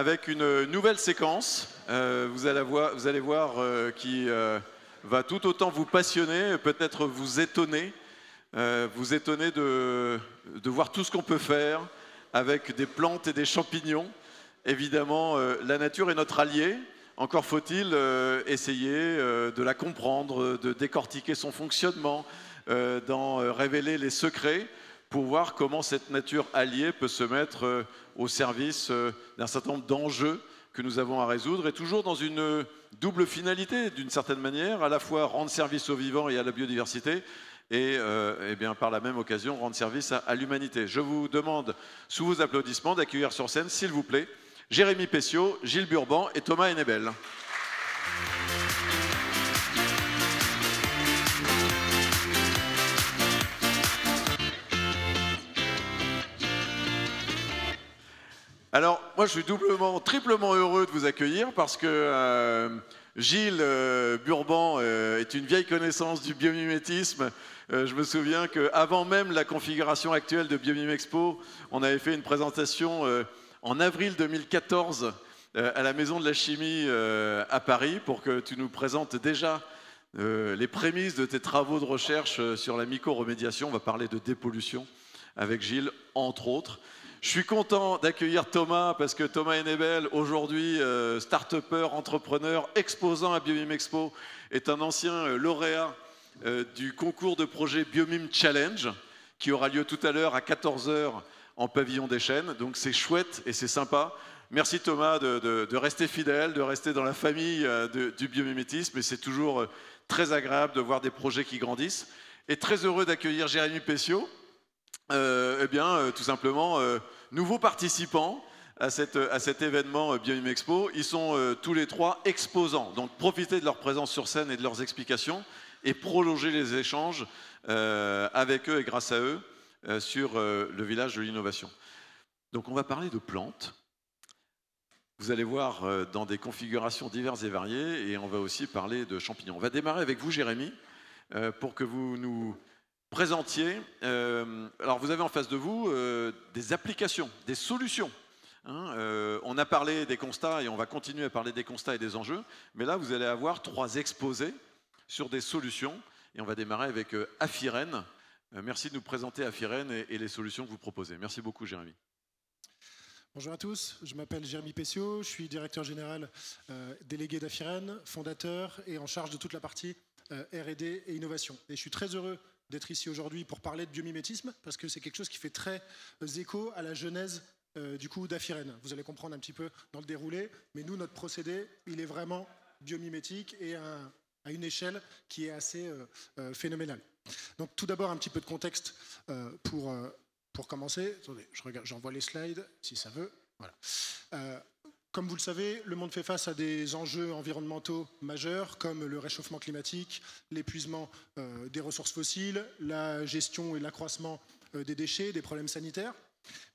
avec une nouvelle séquence. Vous allez voir qui va tout autant vous passionner, peut-être vous étonner de voir tout ce qu'on peut faire avec des plantes et des champignons. Évidemment, la nature est notre allié. Encore faut-il essayer de la comprendre, de décortiquer son fonctionnement, d'en révéler les secrets pour voir comment cette nature alliée peut se mettre au service d'un certain nombre d'enjeux que nous avons à résoudre, et toujours dans une double finalité, d'une certaine manière, à la fois rendre service aux vivants et à la biodiversité, et bien, par la même occasion rendre service à l'humanité. Je vous demande, sous vos applaudissements, d'accueillir sur scène, s'il vous plaît, Jérémy Pessiot, Gilles Burban et Thomas Hennebel. Alors, moi, je suis triplement heureux de vous accueillir parce que Gilles Burban est une vieille connaissance du biomimétisme. Je me souviens qu'avant même la configuration actuelle de Biomimexpo, on avait fait une présentation en avril 2014 à la Maison de la Chimie à Paris pour que tu nous présentes déjà les prémices de tes travaux de recherche sur la mycoremédiation. On va parler de dépollution avec Gilles, entre autres. Je suis content d'accueillir Thomas parce que Thomas Hennebel, aujourd'hui start-upper, entrepreneur, exposant à Biomimexpo, est un ancien lauréat du concours de projet Biomime Challenge qui aura lieu tout à l'heure à 14 h en pavillon des Chênes. Donc c'est chouette et c'est sympa. Merci Thomas de rester fidèle, de rester dans la famille du biomimétisme, et c'est toujours très agréable de voir des projets qui grandissent. Et très heureux d'accueillir Jérémy Pessiot. Tout simplement, nouveaux participants à cet événement Biomimexpo. Ils sont tous les trois exposants, donc profitez de leur présence sur scène et de leurs explications et prolonger les échanges avec eux et grâce à eux sur le village de l'innovation. Donc on va parler de plantes. Vous allez voir dans des configurations diverses et variées, et on va aussi parler de champignons. On va démarrer avec vous, Jérémy, pour que vous nous présentiez. Alors vous avez en face de vous des applications, des solutions. On a parlé des constats et on va continuer à parler des constats et des enjeux, mais là vous allez avoir 3 exposés sur des solutions, et on va démarrer avec Afiren. Merci de nous présenter Afiren et les solutions que vous proposez. Merci beaucoup, Jérémy. Bonjour à tous, je m'appelle Jérémy Pessiot, je suis directeur général délégué d'Afiren, fondateur et en charge de toute la partie R&D et innovation. Et je suis très heureux d'être ici aujourd'hui pour parler de biomimétisme parce que c'est quelque chose qui fait très écho à la genèse du coup d'Afiren. Vous allez comprendre un petit peu dans le déroulé, mais nous, notre procédé, il est vraiment biomimétique et à une échelle qui est assez phénoménale. Donc tout d'abord un petit peu de contexte pour commencer. Attendez, j'envoie les slides si ça veut. Voilà. Comme vous le savez, le monde fait face à des enjeux environnementaux majeurs comme le réchauffement climatique, l'épuisement des ressources fossiles, la gestion et l'accroissement des déchets, des problèmes sanitaires.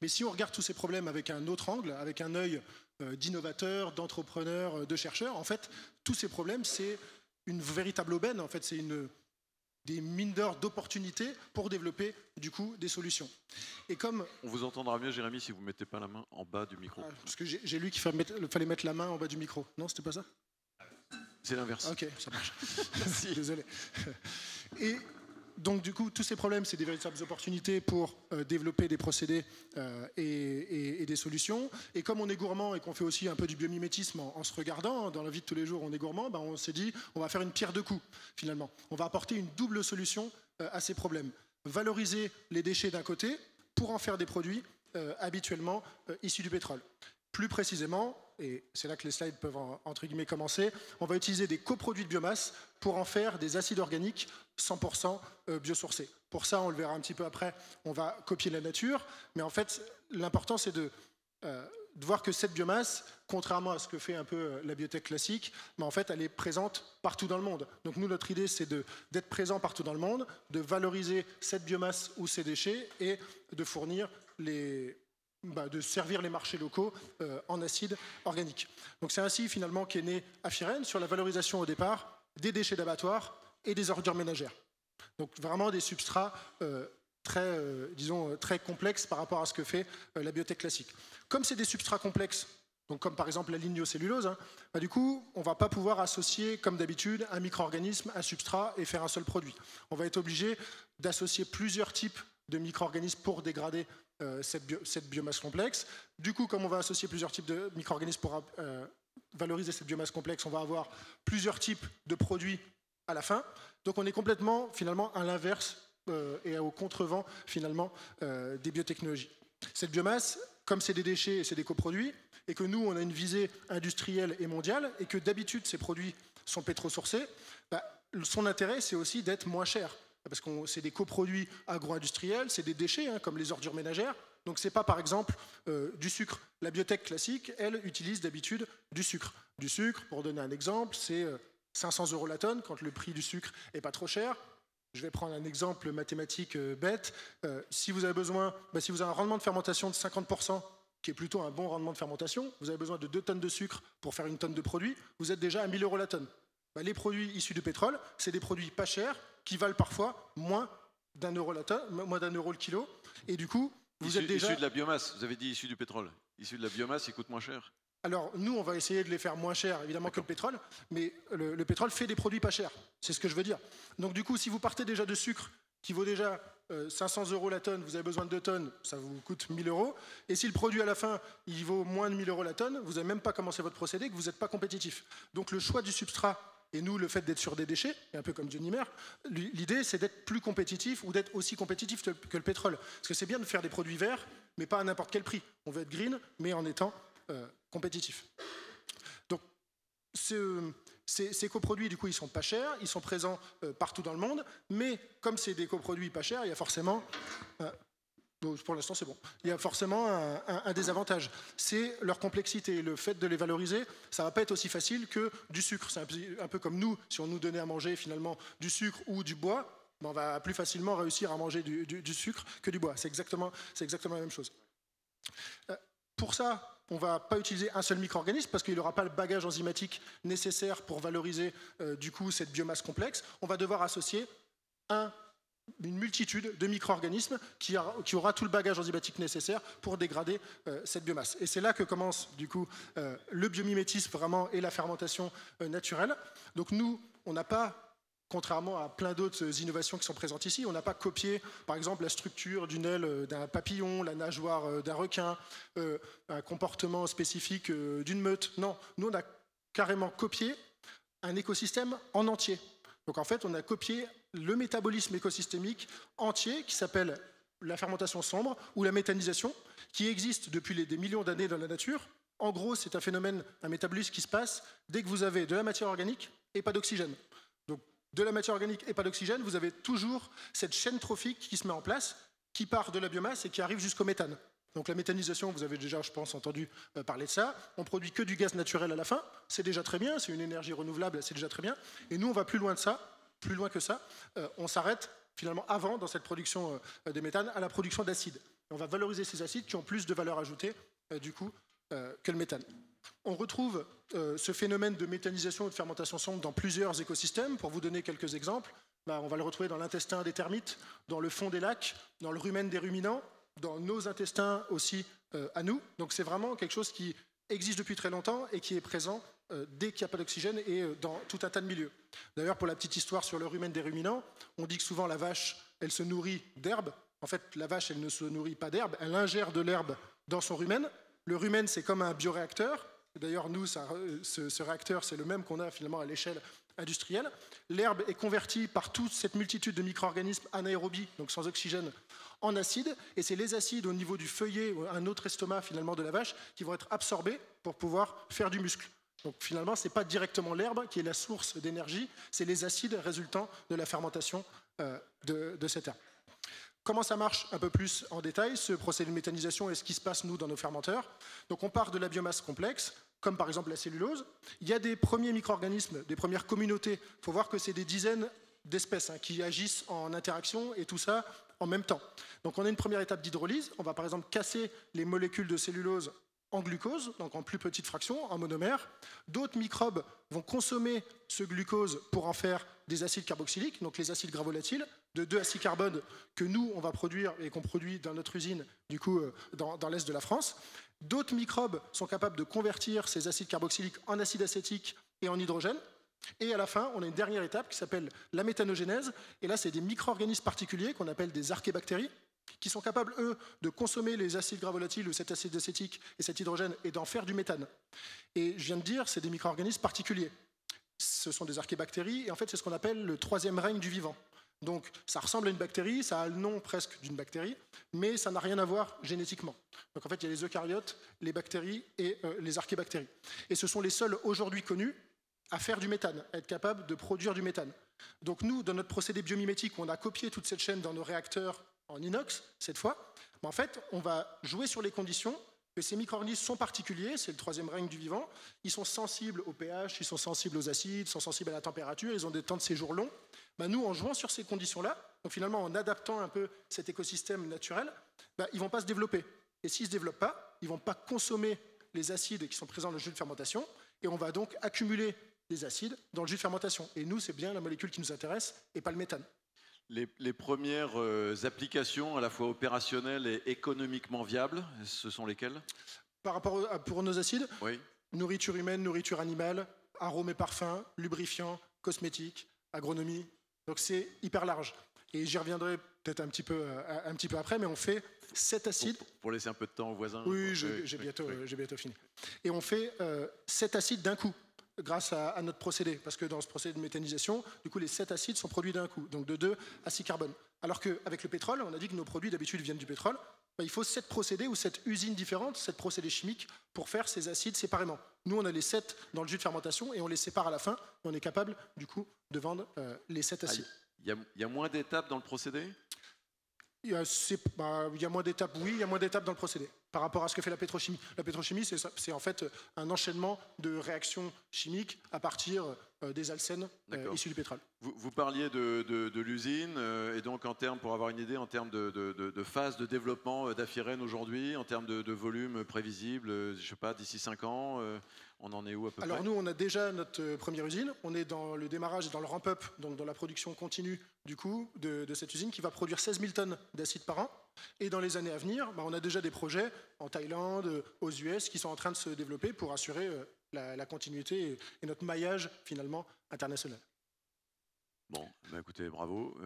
Mais si on regarde tous ces problèmes avec un autre angle, avec un œil d'innovateur, d'entrepreneur, de chercheur, en fait, tous ces problèmes, c'est une véritable aubaine. En fait, c'est des mines d'or d'opportunités pour développer du coup des solutions. Et comme on vous entendra mieux, Jérémy, si vous ne mettez pas la main en bas du micro. Parce que j'ai lu qu'il fallait mettre la main en bas du micro. Non, c'était pas ça? C'est l'inverse. Ok, ça marche. Désolé. Et donc du coup, tous ces problèmes, c'est des véritables opportunités pour développer des procédés et des solutions. Et comme on est gourmand et qu'on fait aussi un peu du biomimétisme en se regardant, dans la vie de tous les jours, on est gourmand, ben on s'est dit, on va faire une pierre deux coups, finalement. On va apporter une double solution à ces problèmes. Valoriser les déchets d'un côté pour en faire des produits habituellement issus du pétrole. Plus précisément, et c'est là que les slides peuvent entre guillemets commencer, on va utiliser des coproduits de biomasse pour en faire des acides organiques 100% biosourcés. Pour ça, on le verra un petit peu après, on va copier la nature, mais en fait, l'important c'est de voir que cette biomasse, contrairement à ce que fait un peu la biotech classique, mais en fait, elle est présente partout dans le monde. Donc nous, notre idée, c'est d'être présent partout dans le monde, de valoriser cette biomasse ou ces déchets et de fournir de servir les marchés locaux en acide organique. Donc c'est ainsi finalement qu'est né Afiren sur la valorisation au départ des déchets d'abattoirs et des ordures ménagères. Donc vraiment des substrats très complexes par rapport à ce que fait la biotech classique. Comme c'est des substrats complexes, donc comme par exemple la lignocellulose, hein, bah, du coup, on ne va pas pouvoir associer, comme d'habitude, un micro-organisme, un substrat et faire un seul produit. On va être obligé d'associer plusieurs types de micro-organismes pour dégrader cette biomasse complexe. Du coup, comme on va associer plusieurs types de micro-organismes pour valoriser cette biomasse complexe, on va avoir plusieurs types de produits à la fin. Donc on est complètement, finalement, à l'inverse et au contrevent, finalement, des biotechnologies. Cette biomasse, comme c'est des déchets et c'est des coproduits, et que nous, on a une visée industrielle et mondiale, et que d'habitude, ces produits sont pétrosourcés, bah, son intérêt, c'est aussi d'être moins cher. Parce que c'est des coproduits agro-industriels, c'est des déchets, hein, comme les ordures ménagères. Donc ce n'est pas, par exemple, du sucre. La biotech classique, elle, utilise d'habitude du sucre. Du sucre, pour donner un exemple, c'est 500 € la tonne, quand le prix du sucre n'est pas trop cher. Je vais prendre un exemple mathématique bête. Si vous avez si vous avez un rendement de fermentation de 50%, qui est plutôt un bon rendement de fermentation, vous avez besoin de 2 tonnes de sucre pour faire une tonne de produit, vous êtes déjà à 1 000 € la tonne. Bah, les produits issus du pétrole, c'est des produits pas chers, qui valent parfois moins d'1 € la tonne, moins d'1 € le kilo. Et du coup, vous êtes déjà... Issus de la biomasse, vous avez dit issus du pétrole. Issus de la biomasse, ils coûtent moins cher. Alors, nous, on va essayer de les faire moins chers, évidemment, que le pétrole, mais le pétrole fait des produits pas chers. C'est ce que je veux dire. Donc, du coup, si vous partez déjà de sucre qui vaut déjà 500 € la tonne, vous avez besoin de 2 tonnes, ça vous coûte 1 000 €. Et si le produit, à la fin, il vaut moins de 1 000 € la tonne, vous n'avez même pas commencé votre procédé, que vous n'êtes pas compétitif. Donc, le choix du substrat, et nous, le fait d'être sur des déchets, un peu comme Johnny Mer, l'idée, c'est d'être plus compétitif ou d'être aussi compétitif que le pétrole. Parce que c'est bien de faire des produits verts, mais pas à n'importe quel prix. On veut être green, mais en étant compétitif. Donc, ces coproduits, du coup, ils sont pas chers, ils sont présents partout dans le monde, mais comme c'est des coproduits pas chers, il y a forcément... pour l'instant, c'est bon. Il y a forcément un désavantage. C'est leur complexité. Le fait de les valoriser, ça ne va pas être aussi facile que du sucre. C'est un peu comme nous, si on nous donnait à manger finalement du sucre ou du bois, ben on va plus facilement réussir à manger du sucre que du bois. C'est exactement la même chose. Pour ça, on ne va pas utiliser un seul micro-organisme parce qu'il n'aura pas le bagage enzymatique nécessaire pour valoriser du coup cette biomasse complexe. On va devoir associer une multitude de micro-organismes qui aura tout le bagage enzymatique nécessaire pour dégrader cette biomasse. Et c'est là que commence du coup le biomimétisme vraiment et la fermentation naturelle. Donc nous, on n'a pas, contrairement à plein d'autres innovations qui sont présentes ici, on n'a pas copié par exemple la structure d'une aile d'un papillon, la nageoire d'un requin, un comportement spécifique d'une meute. Non, nous on a carrément copié un écosystème en entier. Donc en fait, on a copié le métabolisme écosystémique entier qui s'appelle la fermentation sombre ou la méthanisation, qui existe depuis des millions d'années dans la nature. En gros, c'est un phénomène, un métabolisme qui se passe dès que vous avez de la matière organique et pas d'oxygène. Donc de la matière organique et pas d'oxygène, vous avez toujours cette chaîne trophique qui se met en place, qui part de la biomasse et qui arrive jusqu'au méthane. Donc la méthanisation, vous avez déjà, je pense, entendu parler de ça. On produit que du gaz naturel à la fin, c'est déjà très bien, c'est une énergie renouvelable, c'est déjà très bien. Et nous, on va plus loin que ça. On s'arrête finalement avant, dans cette production de méthane, à la production d'acides. On va valoriser ces acides qui ont plus de valeur ajoutée, du coup, que le méthane. On retrouve ce phénomène de méthanisation et de fermentation sombre dans plusieurs écosystèmes. Pour vous donner quelques exemples, on va le retrouver dans l'intestin des termites, dans le fond des lacs, dans le rumen des ruminants, dans nos intestins aussi à nous. Donc c'est vraiment quelque chose qui existe depuis très longtemps et qui est présent dès qu'il n'y a pas d'oxygène et dans tout un tas de milieux. D'ailleurs, pour la petite histoire sur le rumen des ruminants, on dit que souvent la vache, elle se nourrit d'herbe. En fait, la vache, elle ne se nourrit pas d'herbe, elle ingère de l'herbe dans son rumen. Le rumen, c'est comme un bioréacteur. D'ailleurs, nous, ce réacteur, c'est le même qu'on a finalement à l'échelle industrielle. L'herbe est convertie par toute cette multitude de micro-organismes anaérobies, donc sans oxygène, en acide, et c'est les acides au niveau du feuillet, un autre estomac finalement de la vache, qui vont être absorbés pour pouvoir faire du muscle. Donc finalement, ce n'est pas directement l'herbe qui est la source d'énergie, c'est les acides résultant de la fermentation de cette herbe. Comment ça marche un peu plus en détail, ce procédé de méthanisation et ce qui se passe, nous, dans nos fermenteurs? Donc on part de la biomasse complexe, comme par exemple la cellulose. Il y a des premiers micro-organismes, des premières communautés. Il faut voir que c'est des dizaines d'espèces qui agissent en interaction et tout ça en même temps. Donc on a une première étape d'hydrolyse. On va par exemple casser les molécules de cellulose en glucose, donc en plus petites fractions, en monomère. D'autres microbes vont consommer ce glucose pour en faire des acides carboxyliques, donc les acides gras volatiles, de 2 acides carbone que nous, on va produire et qu'on produit dans notre usine, du coup, dans l'est de la France. D'autres microbes sont capables de convertir ces acides carboxyliques en acide acétique et en hydrogène. Et à la fin, on a une dernière étape qui s'appelle la méthanogénèse. Et là, c'est des micro-organismes particuliers qu'on appelle des archébactéries, qui sont capables, eux, de consommer les acides gras volatiles ou cet acide acétique et cet hydrogène et d'en faire du méthane. Et je viens de dire, c'est des micro-organismes particuliers. Ce sont des archébactéries, et en fait, c'est ce qu'on appelle le troisième règne du vivant. Donc, ça ressemble à une bactérie, ça a le nom presque d'une bactérie, mais ça n'a rien à voir génétiquement. Donc, en fait, il y a les eucaryotes, les bactéries et les archébactéries. Et ce sont les seuls aujourd'hui connus à faire du méthane, à être capables de produire du méthane. Donc, nous, dans notre procédé biomimétique, on a copié toute cette chaîne dans nos réacteurs en inox, cette fois. Mais en fait, on va jouer sur les conditions que ces micro-organismes sont particuliers, c'est le troisième règne du vivant. Ils sont sensibles au pH, ils sont sensibles aux acides, ils sont sensibles à la température, ils ont des temps de séjour longs. Ben nous, en jouant sur ces conditions-là, donc finalement en adaptant un peu cet écosystème naturel, ben, ils ne vont pas se développer. Et s'ils ne se développent pas, ils ne vont pas consommer les acides qui sont présents dans le jus de fermentation, et on va donc accumuler des acides dans le jus de fermentation. Et nous, c'est bien la molécule qui nous intéresse, et pas le méthane. Les premières applications à la fois opérationnelles et économiquement viables, ce sont lesquelles? Par rapport pour nos acides, oui. Nourriture humaine, nourriture animale, arômes et parfums, lubrifiants, cosmétiques, agronomie. Donc c'est hyper large. Et j'y reviendrai peut-être un petit peu après, mais on fait 7 acides. Pour laisser un peu de temps aux voisins. Oui, j'ai bientôt fini. Et on fait 7 acides d'un coup, grâce à notre procédé. Parce que dans ce procédé de méthanisation, du coup, les 7 acides sont produits d'un coup, donc de 2 acides carbone. Alors qu'avec le pétrole, on a dit que nos produits d'habitude viennent du pétrole. Ben, il faut 7 procédés ou 7 usines différentes, 7 procédés chimiques pour faire ces acides séparément. Nous, on a les 7 dans le jus de fermentation et on les sépare à la fin. Et on est capable, du coup, de vendre les 7 acides. Il y a moins d'étapes dans le procédé? Il y a moins d'étapes, oui, il y a moins d'étapes dans le procédé par rapport à ce que fait la pétrochimie. La pétrochimie, c'est en fait un enchaînement de réactions chimiques à partir des alcènes issus du pétrole. Vous parliez de l'usine, et donc en termes, pour avoir une idée, en termes de phase de développement d'Aphirène aujourd'hui, en termes de volume prévisible, je ne sais pas, d'ici 5 ans, on en est où à peu près? Alors nous, on a déjà notre première usine, on est dans le démarrage et dans le ramp-up, donc dans la production continue du coup de cette usine qui va produire 16 000 tonnes d'acide par an. Et dans les années à venir, on a déjà des projets en Thaïlande, aux US, qui sont en train de se développer pour assurer la continuité et notre maillage finalement international. Bon, bah écoutez, bravo.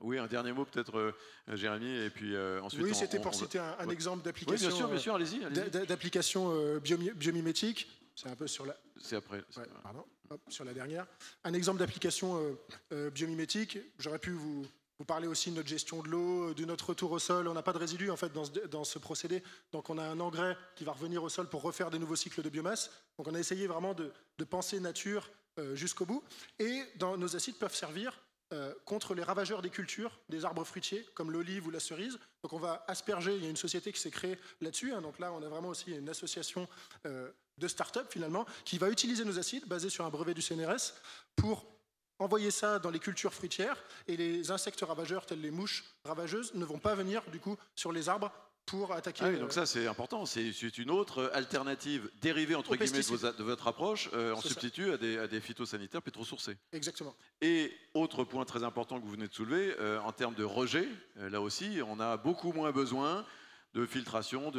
Oui, un dernier mot peut-être, Jérémy, et puis ensuite... Oui, c'était pour citer un exemple d'application. Oui, bien sûr, allez-y. D'application biomimétique. C'est un peu sur la... C'est après. Ouais, pardon, hop, sur la dernière. Un exemple d'application biomimétique. J'aurais pu vous parler aussi de notre gestion de l'eau, de notre retour au sol. On n'a pas de résidus en fait dans ce procédé. Donc on a un engrais qui va revenir au sol pour refaire des nouveaux cycles de biomasse. Donc on a essayé vraiment de penser nature jusqu'au bout. Et nos acides peuvent servir contre les ravageurs des cultures, des arbres fruitiers, comme l'olive ou la cerise. Donc on va asperger, il y a une société qui s'est créée là-dessus. Donc là, on a vraiment aussi une association de start-up, finalement, qui va utiliser nos acides, basés sur un brevet du CNRS, pour envoyer ça dans les cultures fruitières. Et les insectes ravageurs, tels les mouches ravageuses, ne vont pas venir, du coup, sur les arbres pour attaquer... Ah oui, donc ça, c'est important. C'est une autre alternative dérivée, entre guillemets, de votre approche, en substitut à des phytosanitaires pétrosourcés. Exactement. Et autre point très important que vous venez de soulever, en termes de rejet, là aussi, on a beaucoup moins besoin de filtration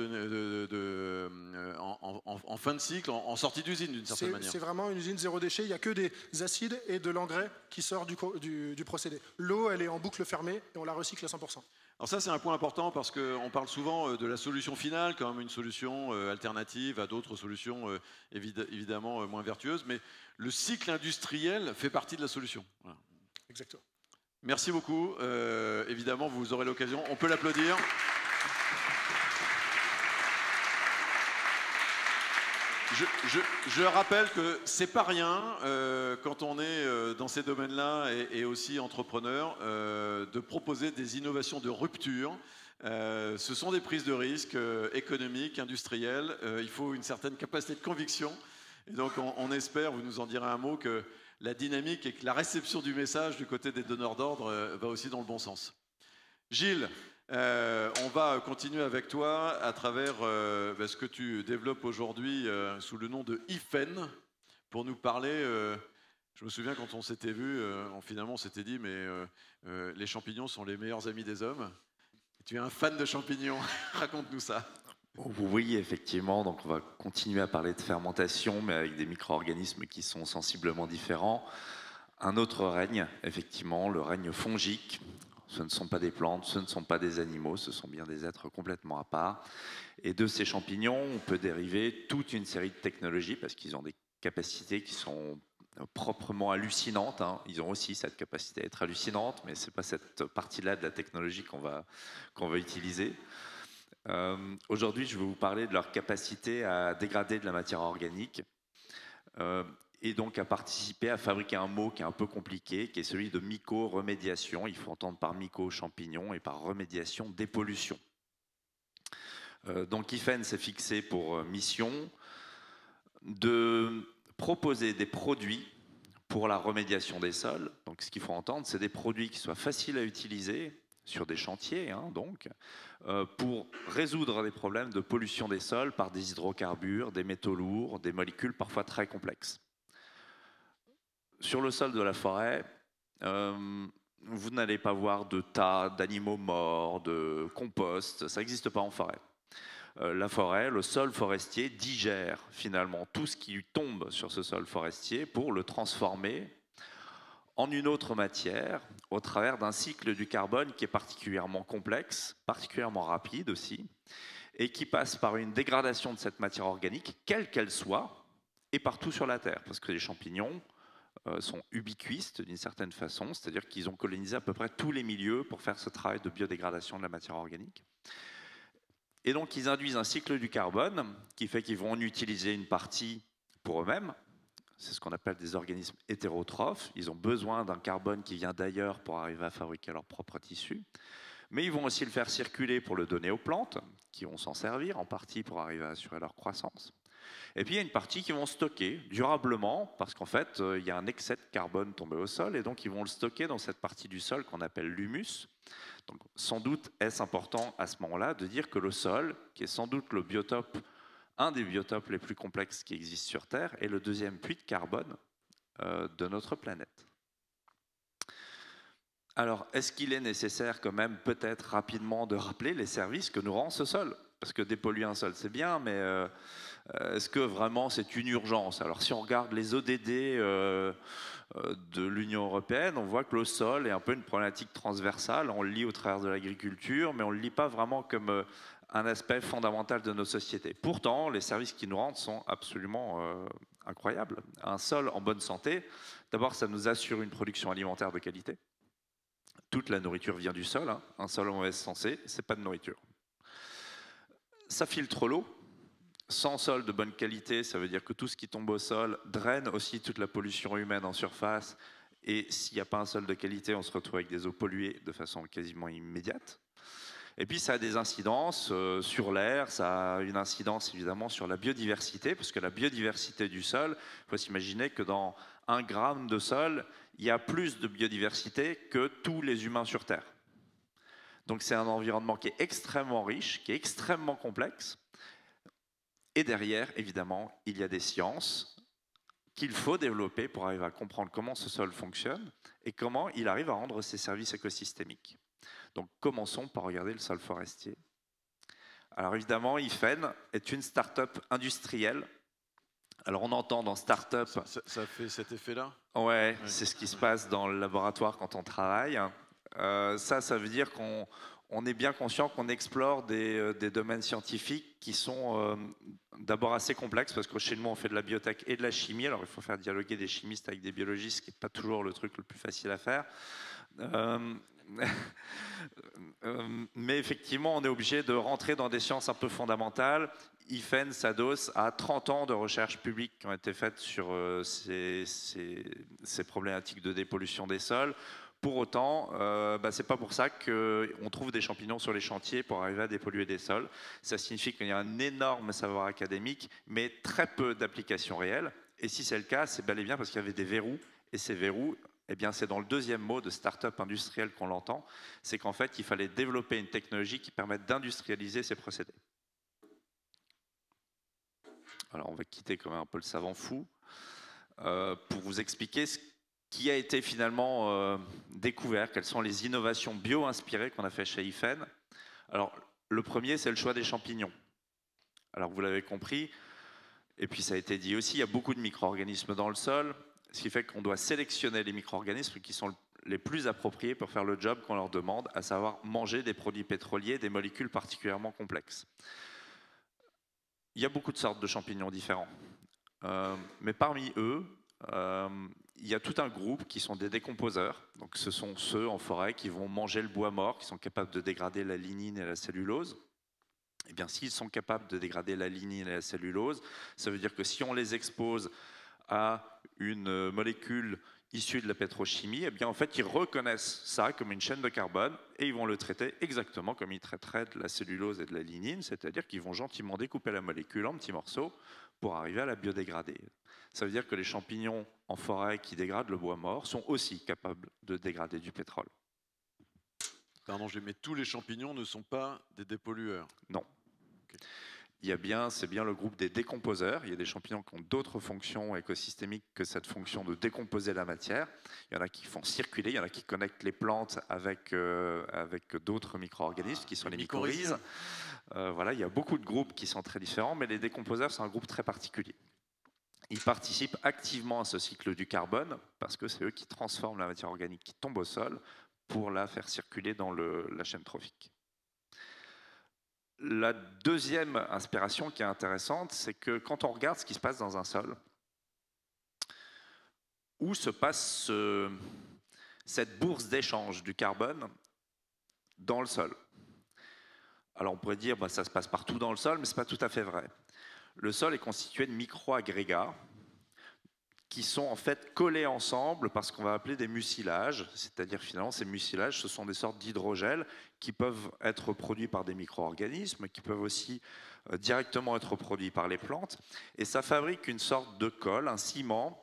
en fin de cycle, en sortie d'usine, d'une certaine manière. C'est vraiment une usine zéro déchet. Il n'y a que des acides et de l'engrais qui sortent du procédé. L'eau, elle est en boucle fermée et on la recycle à 100%. Alors ça, c'est un point important parce qu'on parle souvent de la solution finale comme une solution alternative à d'autres solutions évidemment moins vertueuses, mais le cycle industriel fait partie de la solution. Voilà. Exactement. Merci beaucoup. Évidemment, vous aurez l'occasion. On peut l'applaudir. Je rappelle que c'est pas rien quand on est dans ces domaines-là et aussi entrepreneur de proposer des innovations de rupture. Ce sont des prises de risques économiques, industrielles. Il faut une certaine capacité de conviction. Et donc on espère, vous nous en direz un mot, que la dynamique et que la réception du message du côté des donneurs d'ordre va aussi dans le bon sens. Gilles, on va continuer avec toi à travers ce que tu développes aujourd'hui sous le nom de IFEN pour nous parler. Je me souviens quand on s'était vu, finalement on s'était dit mais les champignons sont les meilleurs amis des hommes. Tu es un fan de champignons, raconte-nous ça. Oui, effectivement, donc on va continuer à parler de fermentation, mais avec des micro-organismes qui sont sensiblement différents. Un autre règne, effectivement, le règne fongique. Ce ne sont pas des plantes, ce ne sont pas des animaux, ce sont bien des êtres complètement à part. Et de ces champignons, on peut dériver toute une série de technologies parce qu'ils ont des capacités qui sont proprement hallucinantes, hein. Ils ont aussi cette capacité à être hallucinantes, mais ce n'est pas cette partie-là de la technologie qu'on va utiliser. Aujourd'hui, je vais vous parler de leur capacité à dégrader de la matière organique et donc à participer à fabriquer un mot qui est un peu compliqué, qui est celui de myco-remédiation. Il faut entendre par myco-champignon et par remédiation des pollutions. Donc IFEN s'est fixé pour mission de proposer des produits pour la remédiation des sols. Donc ce qu'il faut entendre, c'est des produits qui soient faciles à utiliser sur des chantiers, hein, donc, pour résoudre des problèmes de pollution des sols par des hydrocarbures, des métaux lourds, des molécules parfois très complexes. Sur le sol de la forêt, vous n'allez pas voir de tas d'animaux morts, de compost, ça n'existe pas en forêt. La forêt, le sol forestier digère finalement tout ce qui lui tombe sur ce sol forestier pour le transformer en une autre matière au travers d'un cycle du carbone qui est particulièrement complexe, particulièrement rapide aussi, et qui passe par une dégradation de cette matière organique, quelle qu'elle soit, et partout sur la Terre, parce que les champignons sont ubiquistes d'une certaine façon, c'est-à-dire qu'ils ont colonisé à peu près tous les milieux pour faire ce travail de biodégradation de la matière organique. Et donc ils induisent un cycle du carbone qui fait qu'ils vont en utiliser une partie pour eux-mêmes. C'est ce qu'on appelle des organismes hétérotrophes. Ils ont besoin d'un carbone qui vient d'ailleurs pour arriver à fabriquer leur propre tissu. Mais ils vont aussi le faire circuler pour le donner aux plantes, qui vont s'en servir en partie pour arriver à assurer leur croissance. Et puis il y a une partie qu'ils vont stocker durablement, parce qu'en fait, il y a un excès de carbone tombé au sol, et donc ils vont le stocker dans cette partie du sol qu'on appelle l'humus. Donc sans doute est-ce important à ce moment-là de dire que le sol, qui est sans doute le biotope, un des biotopes les plus complexes qui existent sur Terre, est le deuxième puits de carbone de notre planète. Alors, est-ce qu'il est nécessaire quand même peut-être rapidement de rappeler les services que nous rend ce sol? Parce que dépolluer un sol, c'est bien, mais est-ce que vraiment c'est une urgence? Alors, si on regarde les ODD de l'Union européenne, on voit que le sol est un peu une problématique transversale. On le lit au travers de l'agriculture, mais on ne le lit pas vraiment comme un aspect fondamental de nos sociétés. Pourtant, les services qui nous rendent sont absolument incroyables. Un sol en bonne santé, d'abord, ça nous assure une production alimentaire de qualité. Toute la nourriture vient du sol, hein. Un sol en mauvaise santé, c'est pas de nourriture. Ça filtre l'eau. Sans sol de bonne qualité, ça veut dire que tout ce qui tombe au sol draine aussi toute la pollution humaine en surface. Et s'il n'y a pas un sol de qualité, on se retrouve avec des eaux polluées de façon quasiment immédiate. Et puis ça a des incidences sur l'air, ça a une incidence évidemment sur la biodiversité, parce que la biodiversité du sol, il faut s'imaginer que dans 1 gramme de sol, il y a plus de biodiversité que tous les humains sur Terre. Donc c'est un environnement qui est extrêmement riche, qui est extrêmement complexe. Et derrière, évidemment, il y a des sciences qu'il faut développer pour arriver à comprendre comment ce sol fonctionne et comment il arrive à rendre ses services écosystémiques. Donc commençons par regarder le sol forestier. Alors évidemment, IFEN est une start-up industrielle. Alors on entend dans start-up... Ça fait cet effet-là? Ouais, c'est ce qui se passe dans le laboratoire quand on travaille. Ça veut dire qu'on est bien conscient qu'on explore des domaines scientifiques qui sont d'abord assez complexes, parce que chez nous on fait de la biotech et de la chimie, alors il faut faire dialoguer des chimistes avec des biologistes, ce qui n'est pas toujours le truc le plus facile à faire. Mais effectivement, on est obligé de rentrer dans des sciences un peu fondamentales. IFEN s'adosse à 30 ans de recherches publiques qui ont été faites sur ces problématiques de dépollution des sols. Pour autant, c'est pas pour ça qu'on trouve des champignons sur les chantiers pour arriver à dépolluer des sols. Ça signifie qu'il y a un énorme savoir académique, mais très peu d'applications réelles. Et si c'est le cas, c'est bel et bien parce qu'il y avait des verrous. Et ces verrous, eh bien, c'est dans le deuxième mot de start-up industrielle qu'on l'entend. C'est qu'en fait, il fallait développer une technologie qui permette d'industrialiser ces procédés. Alors, on va quitter quand même un peu le savant fou pour vous expliquer ce qui a été finalement découvert, quelles sont les innovations bio-inspirées qu'on a fait chez IFEN. Alors, le premier, c'est le choix des champignons. Alors vous l'avez compris, et puis ça a été dit aussi, il y a beaucoup de micro-organismes dans le sol, ce qui fait qu'on doit sélectionner les micro-organismes qui sont les plus appropriés pour faire le job qu'on leur demande, à savoir manger des produits pétroliers, des molécules particulièrement complexes. Il y a beaucoup de sortes de champignons différents, mais parmi eux, il y a tout un groupe qui sont des décomposeurs. Donc ce sont ceux en forêt qui vont manger le bois mort, qui sont capables de dégrader la lignine et la cellulose. Eh bien, s'ils sont capables de dégrader la lignine et la cellulose, ça veut dire que si on les expose à une molécule issue de la pétrochimie, eh bien, en fait, ils reconnaissent ça comme une chaîne de carbone et ils vont le traiter exactement comme ils traiteraient de la cellulose et de la lignine, c'est-à-dire qu'ils vont gentiment découper la molécule en petits morceaux pour arriver à la biodégrader. Ça veut dire que les champignons en forêt qui dégradent le bois mort sont aussi capables de dégrader du pétrole. Pardon, mais tous les champignons ne sont pas des dépollueurs? Non. Okay. C'est bien le groupe des décomposeurs. Il y a des champignons qui ont d'autres fonctions écosystémiques que cette fonction de décomposer la matière. Il y en a qui font circuler, il y en a qui connectent les plantes avec d'autres micro-organismes qui sont les mycorhizes. Voilà, il y a beaucoup de groupes qui sont très différents, mais les décomposeurs, c'est un groupe très particulier. Ils participent activement à ce cycle du carbone parce que c'est eux qui transforment la matière organique qui tombe au sol pour la faire circuler dans la chaîne trophique. La deuxième inspiration qui est intéressante, c'est que quand on regarde ce qui se passe dans un sol, où se passe cette bourse d'échange du carbone dans le sol. Alors on pourrait dire que ça se passe partout dans le sol, mais ce n'est pas tout à fait vrai. Le sol est constitué de micro-agrégats qui sont en fait collés ensemble par ce qu'on va appeler des mucilages, c'est-à-dire finalement ces mucilages, ce sont des sortes d'hydrogels qui peuvent être produits par des micro-organismes, qui peuvent aussi directement être produits par les plantes, et ça fabrique une sorte de colle, un ciment,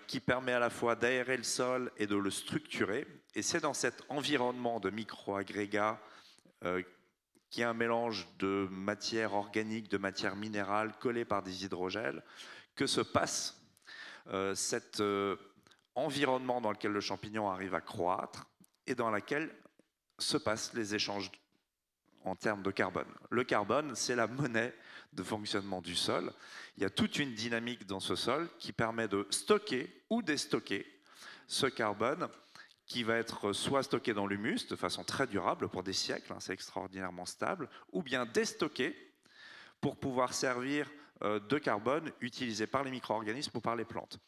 qui permet à la fois d'aérer le sol et de le structurer, et c'est dans cet environnement de micro-agrégats qui est un mélange de matière organique, de matière minérale collée par des hydrogels, que se passe cet environnement dans lequel le champignon arrive à croître et dans lequel se passent les échanges en termes de carbone. Le carbone, c'est la monnaie de fonctionnement du sol. Il y a toute une dynamique dans ce sol qui permet de stocker ou déstocker ce carbone qui va être soit stocké dans l'humus de façon très durable pour des siècles, c'est extraordinairement stable, ou bien déstocké pour pouvoir servir de carbone utilisé par les micro-organismes ou par les plantes.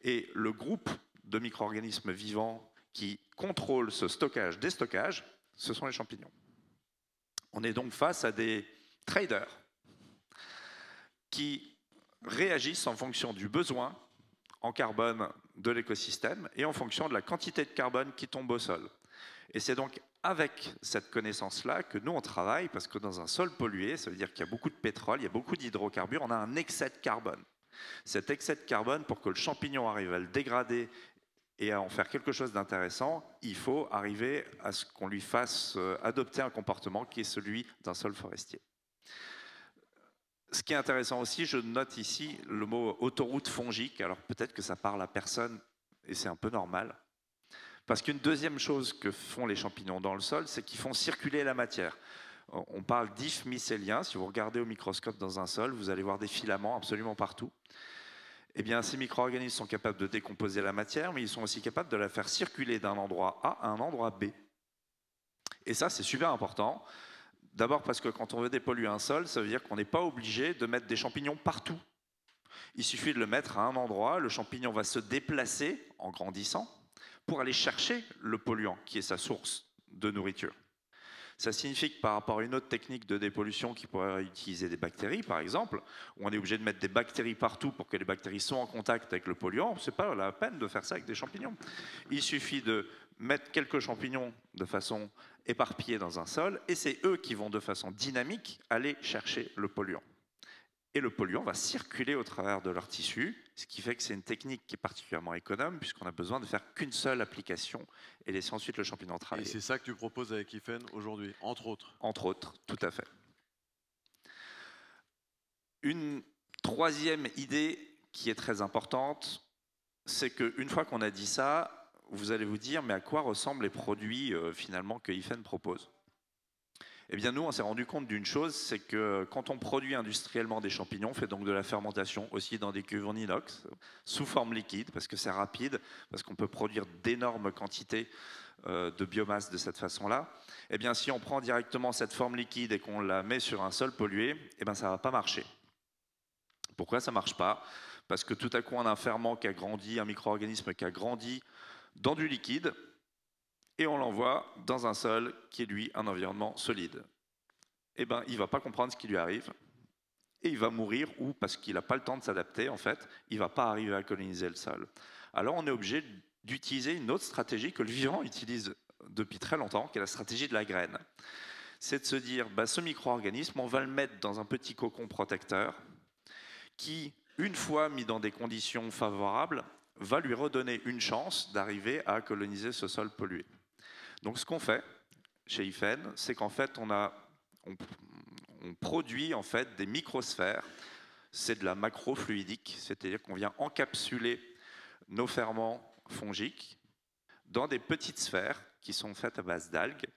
Et le groupe de micro-organismes vivants qui contrôle ce stockage-déstockage, ce sont les champignons. On est donc face à des traders qui réagissent en fonction du besoin en carbone de l'écosystème et en fonction de la quantité de carbone qui tombe au sol. Et c'est donc avec cette connaissance-là que nous, on travaille, parce que dans un sol pollué, ça veut dire qu'il y a beaucoup de pétrole, il y a beaucoup d'hydrocarbures, on a un excès de carbone. Cet excès de carbone, pour que le champignon arrive à le dégrader et à en faire quelque chose d'intéressant, il faut arriver à ce qu'on lui fasse adopter un comportement qui est celui d'un sol forestier. Ce qui est intéressant aussi, je note ici le mot autoroute fongique. Alors peut-être que ça parle à personne, et c'est un peu normal. Parce qu'une deuxième chose que font les champignons dans le sol, c'est qu'ils font circuler la matière. On parle d'ifs mycéliens. Si vous regardez au microscope dans un sol, vous allez voir des filaments absolument partout. Eh bien, ces micro-organismes sont capables de décomposer la matière, mais ils sont aussi capables de la faire circuler d'un endroit A à un endroit B. Et ça, c'est super important. D'abord parce que quand on veut dépolluer un sol, ça veut dire qu'on n'est pas obligé de mettre des champignons partout. Il suffit de le mettre à un endroit, le champignon va se déplacer en grandissant pour aller chercher le polluant qui est sa source de nourriture. Ça signifie que par rapport à une autre technique de dépollution qui pourrait utiliser des bactéries, par exemple, où on est obligé de mettre des bactéries partout pour que les bactéries soient en contact avec le polluant, ce n'est pas la peine de faire ça avec des champignons. Il suffit de mettre quelques champignons de façon éparpillée dans un sol, et c'est eux qui vont de façon dynamique aller chercher le polluant. Et le polluant va circuler au travers de leur tissu, ce qui fait que c'est une technique qui est particulièrement économe, puisqu'on a besoin de faire qu'une seule application et laisser ensuite le champignon travailler. Et c'est ça que tu proposes avec IFEN aujourd'hui, entre autres? Entre autres, tout à fait. Une troisième idée qui est très importante, c'est qu'une fois qu'on a dit ça, vous allez vous dire, mais à quoi ressemblent les produits finalement que IFEN propose? Eh bien, nous, on s'est rendu compte d'une chose, c'est que quand on produit industriellement des champignons, on fait donc de la fermentation aussi dans des cuves en inox, sous forme liquide, parce que c'est rapide, parce qu'on peut produire d'énormes quantités de biomasse de cette façon-là. Eh bien, si on prend directement cette forme liquide et qu'on la met sur un sol pollué, eh bien, ça ne va pas marcher. Pourquoi ça ne marche pas? Parce que tout à coup, on a un ferment qui a grandi, un micro-organisme qui a grandi dans du liquide, et on l'envoie dans un sol qui est, lui, un environnement solide. Eh ben, il ne va pas comprendre ce qui lui arrive, et il va mourir, ou parce qu'il n'a pas le temps de s'adapter, en fait, il ne va pas arriver à coloniser le sol. Alors on est obligé d'utiliser une autre stratégie que le vivant utilise depuis très longtemps, qui est la stratégie de la graine. C'est de se dire, bah, ce micro-organisme, on va le mettre dans un petit cocon protecteur, qui, une fois mis dans des conditions favorables, va lui redonner une chance d'arriver à coloniser ce sol pollué. Donc ce qu'on fait chez IFEN, c'est qu'en fait on produit en fait des microsphères. C'est de la macrofluidique, c'est-à-dire qu'on vient encapsuler nos ferments fongiques dans des petites sphères qui sont faites à base d'algues.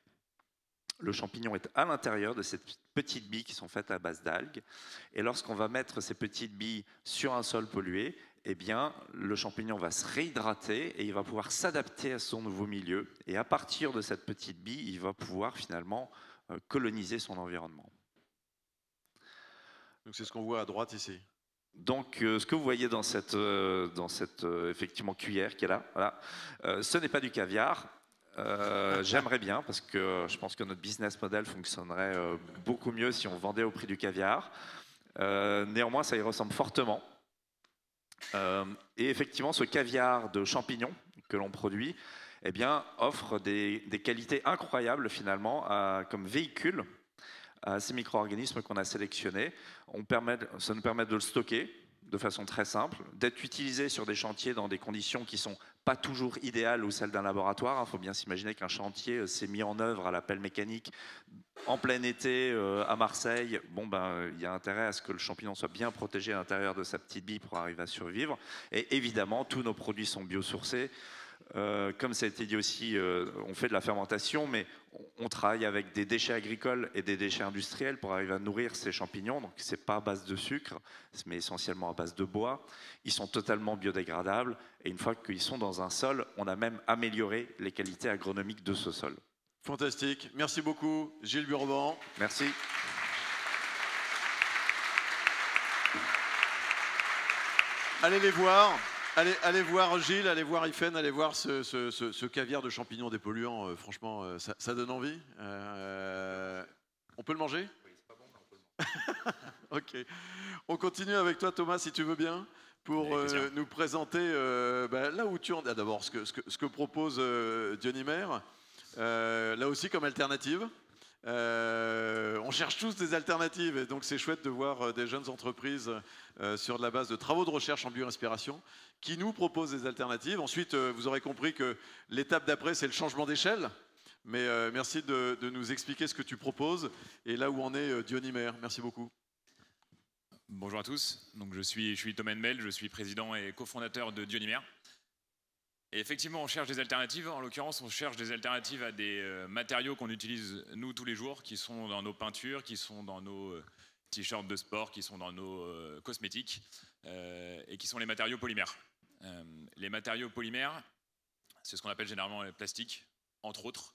Le champignon est à l'intérieur de ces petites billes qui sont faites à base d'algues. Et lorsqu'on va mettre ces petites billes sur un sol pollué, eh bien, le champignon va se réhydrater et il va pouvoir s'adapter à son nouveau milieu. Et à partir de cette petite bille, il va pouvoir finalement coloniser son environnement. Donc c'est ce qu'on voit à droite ici. Donc, ce que vous voyez dans cette effectivement cuillère qui est là, voilà, ce n'est pas du caviar. J'aimerais bien, parce que je pense que notre business model fonctionnerait beaucoup mieux si on vendait au prix du caviar. Néanmoins, ça y ressemble fortement. Et effectivement, ce caviar de champignons que l'on produit, eh bien, offre des qualités incroyables finalement comme véhicule à ces micro-organismes qu'on a sélectionnés. Ça nous permet de le stocker de façon très simple, d'être utilisé sur des chantiers dans des conditions qui ne sont pas toujours idéales ou celles d'un laboratoire. Il faut bien s'imaginer qu'un chantier s'est mis en œuvre à la pelle mécanique en plein été à Marseille. Bon, ben, il y a intérêt à ce que le champignon soit bien protégé à l'intérieur de sa petite bille pour arriver à survivre. Et évidemment, tous nos produits sont biosourcés. Comme ça a été dit aussi, on fait de la fermentation, mais on travaille avec des déchets agricoles et des déchets industriels pour arriver à nourrir ces champignons. Donc, ce n'est pas à base de sucre, mais essentiellement à base de bois. Ils sont totalement biodégradables. Et une fois qu'ils sont dans un sol, on a même amélioré les qualités agronomiques de ce sol. Fantastique. Merci beaucoup, Gilles Burban. Merci. Allez les voir. Allez voir Gilles, allez voir IFEN, allez voir ce caviar de champignons dépolluants. Franchement, ça donne envie. On peut le manger? Oui, c'est pas bon, mais on peut le manger. Ok. On continue avec toi, Thomas, si tu veux bien, pour nous présenter là où tu en es. D'abord, ce que propose Dionymer, là aussi comme alternative. On cherche tous des alternatives et donc c'est chouette de voir des jeunes entreprises sur la base de travaux de recherche en biorespiration qui nous proposent des alternatives. Ensuite, vous aurez compris que l'étape d'après, c'est le changement d'échelle. Mais merci de nous expliquer ce que tu proposes et là où en est Dionymer. Merci beaucoup. Bonjour à tous. Donc, je suis Thomas Henbel, je suis président et cofondateur de Dionymer. Et effectivement, on cherche des alternatives. En l'occurrence, on cherche des alternatives à des matériaux qu'on utilise nous tous les jours, qui sont dans nos peintures, qui sont dans nos t-shirts de sport, qui sont dans nos cosmétiques, et qui sont les matériaux polymères. Les matériaux polymères, c'est ce qu'on appelle généralement les plastiques, entre autres.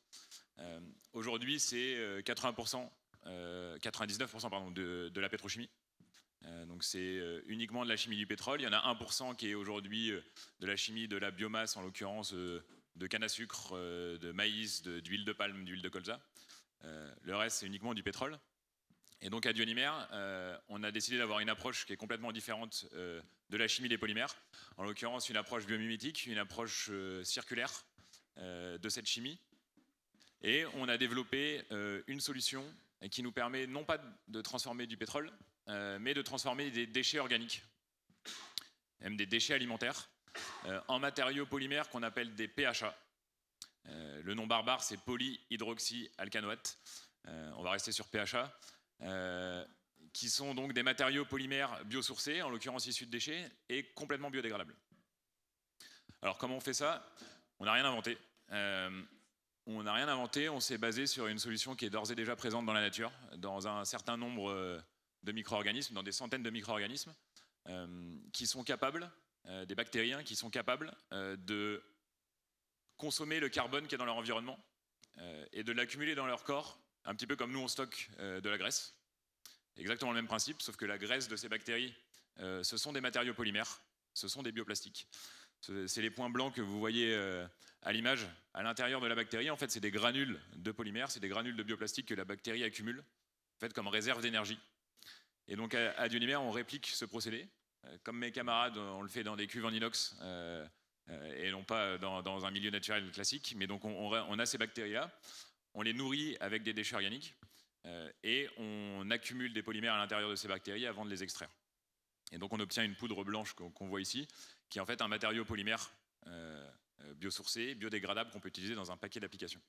Aujourd'hui, c'est 99% de la pétrochimie. Donc c'est uniquement de la chimie du pétrole. Il y en a 1% qui est aujourd'hui de la chimie de la biomasse, en l'occurrence de canne à sucre, de maïs, d'huile de palme, d'huile de colza. Le reste, c'est uniquement du pétrole. Et donc à Dionymer, on a décidé d'avoir une approche qui est complètement différente de la chimie des polymères. En l'occurrence, une approche biomimétique, une approche circulaire de cette chimie. Et on a développé une solution qui nous permet non pas de transformer du pétrole, mais de transformer des déchets organiques, même des déchets alimentaires, en matériaux polymères qu'on appelle des PHA. Le nom barbare, c'est polyhydroxyalcanoate. On va rester sur PHA, qui sont donc des matériaux polymères biosourcés, en l'occurrence issus de déchets, et complètement biodégradables. Alors comment on fait ça? On n'a rien inventé. on n'a rien inventé, on s'est basé sur une solution qui est d'ores et déjà présente dans la nature, dans un certain nombre de micro-organismes, dans des centaines de micro-organismes, qui sont capables, des bactériens qui sont capables de consommer le carbone qui est dans leur environnement et de l'accumuler dans leur corps, un petit peu comme nous on stocke de la graisse. Exactement le même principe, sauf que la graisse de ces bactéries, ce sont des matériaux polymères, ce sont des bioplastiques. C'est les points blancs que vous voyez à l'image. À l'intérieur de la bactérie, en fait, c'est des granules de polymères, c'est des granules de bioplastique que la bactérie accumule, en fait, comme réserve d'énergie. Et donc, à Dunimer, on réplique ce procédé. Comme mes camarades, on le fait dans des cuves en inox et non pas dans un milieu naturel classique. Mais donc, on a ces bactéries-là, on les nourrit avec des déchets organiques et on accumule des polymères à l'intérieur de ces bactéries avant de les extraire. Et donc, on obtient une poudre blanche qu'on voit ici, qui est en fait un matériau polymère biosourcé, biodégradable, qu'on peut utiliser dans un paquet d'applications.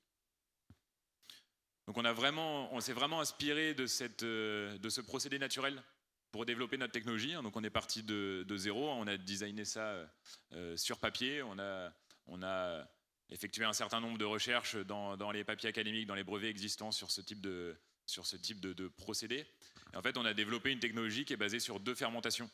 Donc on s'est vraiment inspiré de ce procédé naturel pour développer notre technologie. Donc on est parti de zéro, on a designé ça sur papier, on a effectué un certain nombre de recherches dans les papiers académiques, dans les brevets existants sur ce type de procédé. Et en fait, on a développé une technologie qui est basée sur 2 fermentations.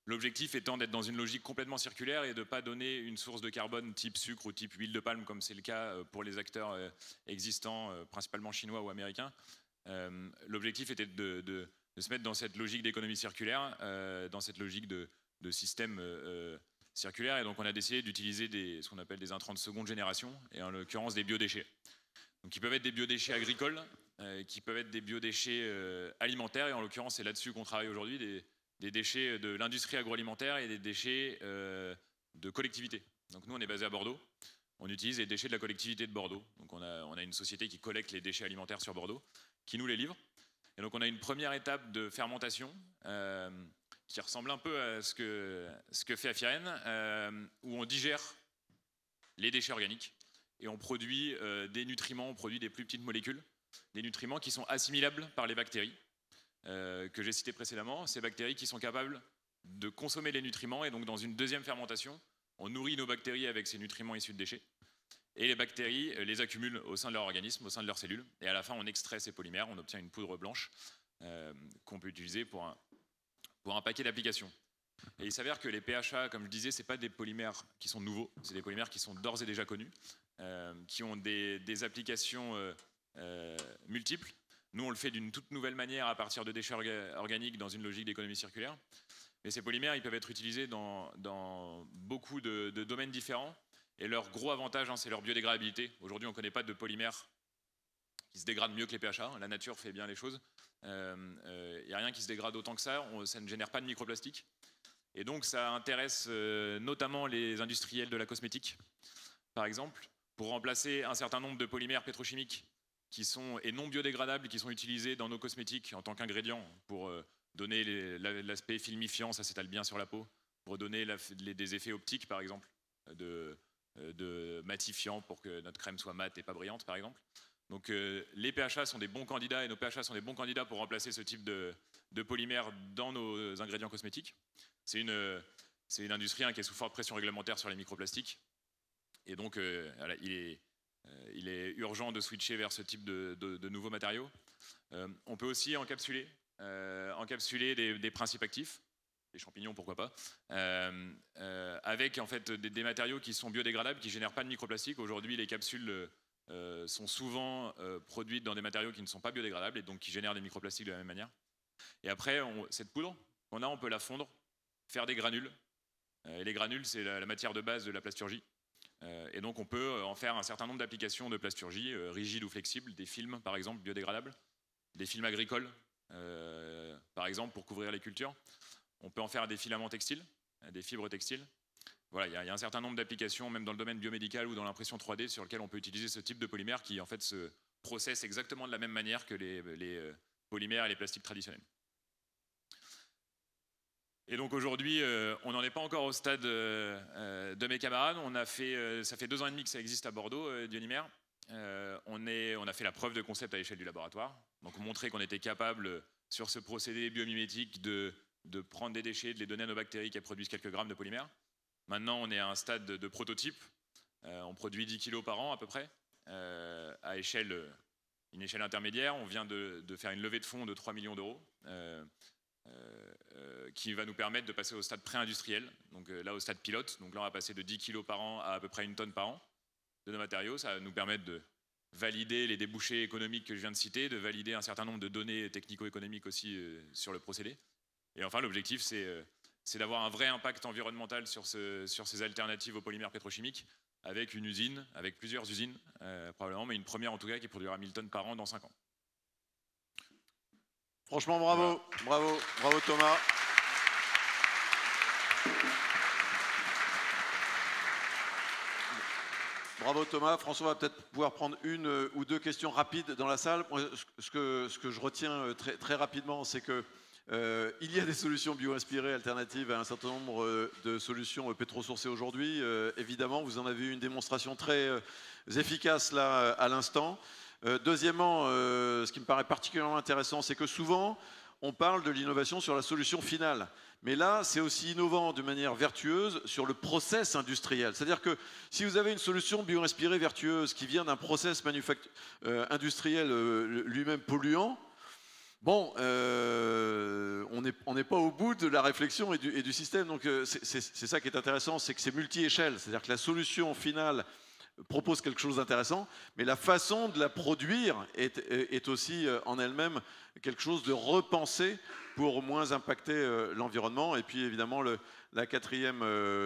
L'objectif étant d'être dans une logique complètement circulaire et de ne pas donner une source de carbone type sucre ou type huile de palme, comme c'est le cas pour les acteurs existants, principalement chinois ou américains. L'objectif était de se mettre dans cette logique d'économie circulaire, dans cette logique de système circulaire. Et donc on a décidé d'utiliser ce qu'on appelle des intrants de seconde génération, et en l'occurrence des biodéchets. Donc ils peuvent être des biodéchets agricoles, qui peuvent être des biodéchets alimentaires, et en l'occurrence c'est là-dessus qu'on travaille aujourd'hui, des déchets de l'industrie agroalimentaire et des déchets de collectivité. Donc nous, on est basé à Bordeaux. On utilise les déchets de la collectivité de Bordeaux. Donc on a une société qui collecte les déchets alimentaires sur Bordeaux, qui nous les livre. Et donc on a une première étape de fermentation qui ressemble un peu à ce que fait Afiren, où on digère les déchets organiques et on produit des nutriments, on produit des plus petites molécules, des nutriments qui sont assimilables par les bactéries. Que j'ai cité précédemment, ces bactéries qui sont capables de consommer les nutriments, et donc dans une deuxième fermentation, on nourrit nos bactéries avec ces nutriments issus de déchets, et les bactéries les accumulent au sein de leur organisme, au sein de leurs cellules, et à la fin on extrait ces polymères, on obtient une poudre blanche qu'on peut utiliser pour un paquet d'applications. Et il s'avère que les PHA, comme je disais, ce n'est pas des polymères qui sont nouveaux, c'est des polymères qui sont d'ores et déjà connus, qui ont des applications multiples. Nous, on le fait d'une toute nouvelle manière à partir de déchets organiques dans une logique d'économie circulaire. Mais ces polymères, ils peuvent être utilisés dans beaucoup de domaines différents. Et leur gros avantage, c'est leur biodégradabilité. Aujourd'hui, on ne connaît pas de polymères qui se dégradent mieux que les PHA. La nature fait bien les choses. Il n'y a rien qui se dégrade autant que ça. Ça ne génère pas de microplastique. Et donc, ça intéresse notamment les industriels de la cosmétique, par exemple, pour remplacer un certain nombre de polymères pétrochimiques qui sont et non biodégradables, qui sont utilisés dans nos cosmétiques en tant qu'ingrédients pour donner l'aspect filmifiant, ça s'étale bien sur la peau, pour donner des effets optiques par exemple, de matifiant pour que notre crème soit mate et pas brillante par exemple. Donc les PHA sont des bons candidats, et nos PHA sont des bons candidats pour remplacer ce type de polymères dans nos ingrédients cosmétiques. C'est une industrie qui est sous forte pression réglementaire sur les microplastiques, et donc voilà, il est urgent de switcher vers ce type de nouveaux matériaux. On peut aussi encapsuler des principes actifs, les champignons pourquoi pas, avec en fait des matériaux qui sont biodégradables, qui ne génèrent pas de microplastique. Aujourd'hui, les capsules sont souvent produites dans des matériaux qui ne sont pas biodégradables et donc qui génèrent des microplastiques de la même manière. Et après, cette poudre on peut la fondre, faire des granules. Et les granules, c'est la matière de base de la plasturgie. Et donc on peut en faire un certain nombre d'applications de plasturgie, rigides ou flexibles, des films par exemple biodégradables, des films agricoles par exemple pour couvrir les cultures. On peut en faire des filaments textiles, des fibres textiles. Voilà, il y a un certain nombre d'applications, même dans le domaine biomédical ou dans l'impression 3D, sur lequel on peut utiliser ce type de polymère qui en fait se processe exactement de la même manière que les polymères et les plastiques traditionnels. Et donc aujourd'hui, on n'en est pas encore au stade de mes camarades. Ça fait 2 ans et demi que ça existe à Bordeaux, Dunimer. On a fait la preuve de concept à l'échelle du laboratoire. Donc montrer qu'on était capable, sur ce procédé biomimétique, de prendre des déchets, de les donner à nos bactéries qui produisent quelques grammes de polymères. Maintenant, on est à un stade de prototype On produit 10 kg par an à peu près, à une échelle intermédiaire. On vient de faire une levée de fonds de 3 millions d'euros qui va nous permettre de passer au stade pré-industriel, donc là au stade pilote. Donc là on va passer de 10 kg par an à peu près 1 tonne par an de nos matériaux. Ça va nous permettre de valider les débouchés économiques que je viens de citer, de valider un certain nombre de données technico-économiques aussi sur le procédé. Et enfin l'objectif c'est d'avoir un vrai impact environnemental sur ces alternatives aux polymères pétrochimiques, avec une usine, avec plusieurs usines, probablement, mais une première en tout cas qui produira 1000 tonnes par an dans 5 ans. Franchement, bravo, bravo, bravo Thomas. Bravo Thomas. François va peut-être pouvoir prendre une ou deux questions rapides dans la salle. Moi, ce que je retiens très rapidement, c'est que il y a des solutions bio-inspirées alternatives à un certain nombre de solutions pétro-sourcées aujourd'hui. Évidemment, vous en avez eu une démonstration très efficace là à l'instant. Deuxièmement, ce qui me paraît particulièrement intéressant, c'est que souvent, on parle de l'innovation sur la solution finale. Mais là, c'est aussi innovant de manière vertueuse sur le process industriel. C'est-à-dire que si vous avez une solution bio-inspirée vertueuse qui vient d'un process industriel lui-même polluant, bon, on n'est pas au bout de la réflexion et du système. Donc c'est ça qui est intéressant, c'est que c'est multi-échelle. C'est-à-dire que la solution finale propose quelque chose d'intéressant, mais la façon de la produire est aussi en elle-même quelque chose de repensé pour moins impacter l'environnement. Et puis évidemment, la quatrième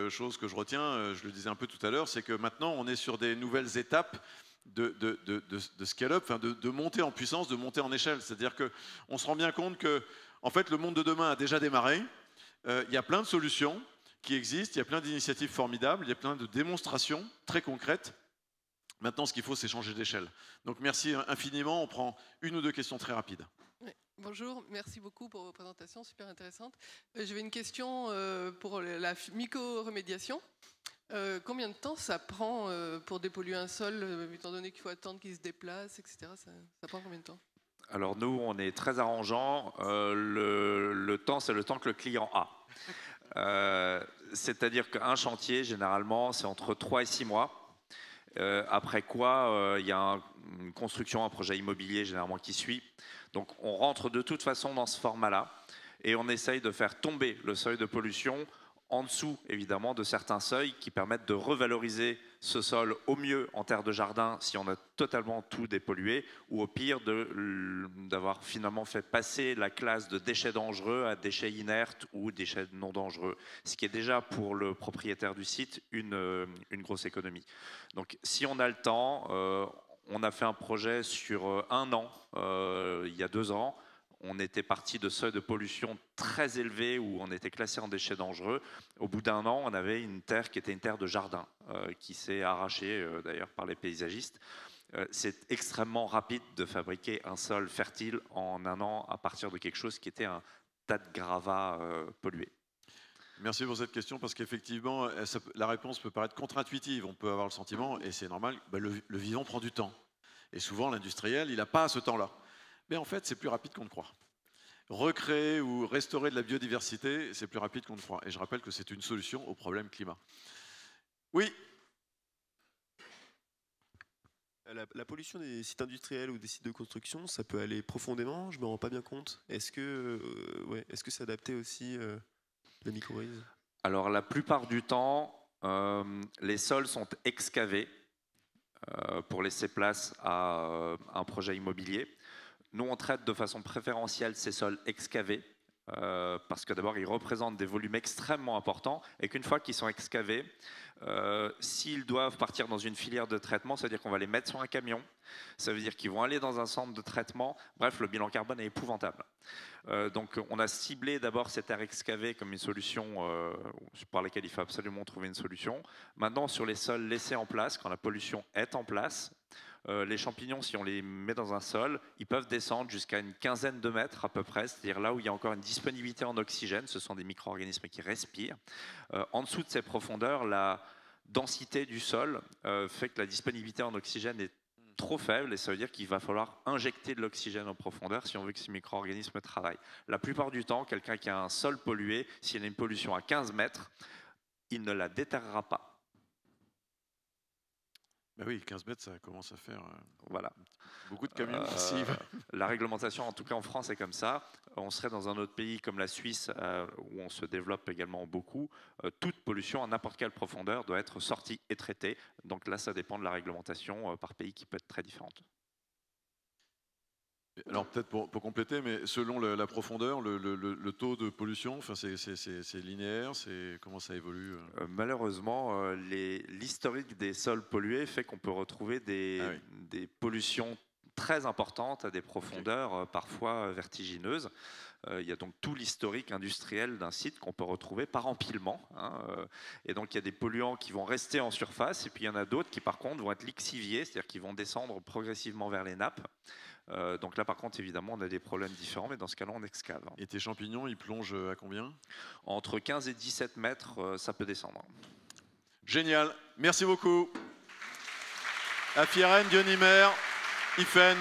chose que je retiens, je le disais un peu tout à l'heure, c'est que maintenant on est sur des nouvelles étapes de scale-up, enfin de montée en puissance, de montée en échelle. C'est-à-dire qu'on se rend bien compte que en fait, le monde de demain a déjà démarré. Il y a plein de solutions qui existent, il y a plein d'initiatives formidables, il y a plein de démonstrations très concrètes. Maintenant, ce qu'il faut, c'est changer d'échelle. Donc, merci infiniment. On prend une ou deux questions très rapides. Oui, bonjour, merci beaucoup pour vos présentations, super intéressantes. J'avais une question pour la myco-remédiation. Combien de temps ça prend pour dépolluer un sol, étant donné qu'il faut attendre qu'il se déplace, etc. Ça prend combien de temps? Alors nous, on est très arrangeant. Le temps, c'est le temps que le client a. C'est-à-dire qu'un chantier, généralement, c'est entre 3 et 6 mois. Après quoi, il y a une construction, un projet immobilier généralement qui suit. Donc on rentre de toute façon dans ce format-là et on essaye de faire tomber le seuil de pollution en dessous, évidemment, de certains seuils qui permettent de revaloriser ce sol au mieux en terre de jardin si on a totalement tout dépollué, ou au pire d'avoir finalement fait passer la classe de déchets dangereux à déchets inertes ou déchets non dangereux, ce qui est déjà pour le propriétaire du site une grosse économie. Donc si on a le temps, on a fait un projet sur 1 an, il y a 2 ans. On était parti de seuils de pollution très élevés où on était classé en déchets dangereux. Au bout d'1 an, on avait une terre qui était une terre de jardin, qui s'est arrachée d'ailleurs par les paysagistes. C'est extrêmement rapide de fabriquer un sol fertile en 1 an à partir de quelque chose qui était un tas de gravats pollués. Merci pour cette question, parce qu'effectivement, la réponse peut paraître contre-intuitive. On peut avoir le sentiment, et c'est normal, le vivant prend du temps. Et souvent, l'industriel, il n'a pas ce temps-là. Mais en fait, c'est plus rapide qu'on ne croit. Recréer ou restaurer de la biodiversité, c'est plus rapide qu'on ne croit. Et je rappelle que c'est une solution au problème climat. Oui. La pollution des sites industriels ou des sites de construction, ça peut aller profondément, je ne me rends pas bien compte. Est-ce que c'est adapté aussi la mycorhize? Alors la plupart du temps, les sols sont excavés pour laisser place à un projet immobilier. Nous, on traite de façon préférentielle ces sols excavés parce que d'abord, ils représentent des volumes extrêmement importants et qu'une fois qu'ils sont excavés, s'ils doivent partir dans une filière de traitement, ça veut dire qu'on va les mettre sur un camion, ça veut dire qu'ils vont aller dans un centre de traitement. Bref, le bilan carbone est épouvantable. Donc, on a ciblé d'abord ces terres excavées comme une solution par laquelle il faut absolument trouver une solution. Maintenant, sur les sols laissés en place, quand la pollution est en place, les champignons, si on les met dans un sol, ils peuvent descendre jusqu'à une quinzaine de mètres à peu près, c'est-à-dire là où il y a encore une disponibilité en oxygène, ce sont des micro-organismes qui respirent. En dessous de ces profondeurs, la densité du sol fait que la disponibilité en oxygène est trop faible et ça veut dire qu'il va falloir injecter de l'oxygène en profondeur si on veut que ces micro-organismes travaillent. La plupart du temps, quelqu'un qui a un sol pollué, s'il a une pollution à 15 mètres, il ne la déterrera pas. Bah oui, 15 mètres, ça commence à faire Voilà. beaucoup de camions qui s'y vont. La réglementation, en tout cas en France, est comme ça. On serait dans un autre pays comme la Suisse, où on se développe également beaucoup. Toute pollution à n'importe quelle profondeur doit être sortie et traitée. Donc là, ça dépend de la réglementation par pays qui peut être très différente. Alors peut-être pour compléter, mais selon la profondeur, le taux de pollution, enfin, c'est linéaire, comment ça évolue Malheureusement, l'historique des sols pollués fait qu'on peut retrouver des pollutions très importantes à des profondeurs parfois vertigineuses. Il y a donc tout l'historique industriel d'un site qu'on peut retrouver par empilement. Et donc il y a des polluants qui vont rester en surface, et puis il y en a d'autres qui par contre vont être lixiviés, c'est-à-dire qui vont descendre progressivement vers les nappes. Donc là par contre évidemment on a des problèmes différents, mais dans ce cas-là on excave. Et tes champignons, ils plongent à combien? Entre 15 et 17 mètres, ça peut descendre. Génial, merci beaucoup. Afieren, Dionymer, Ifen.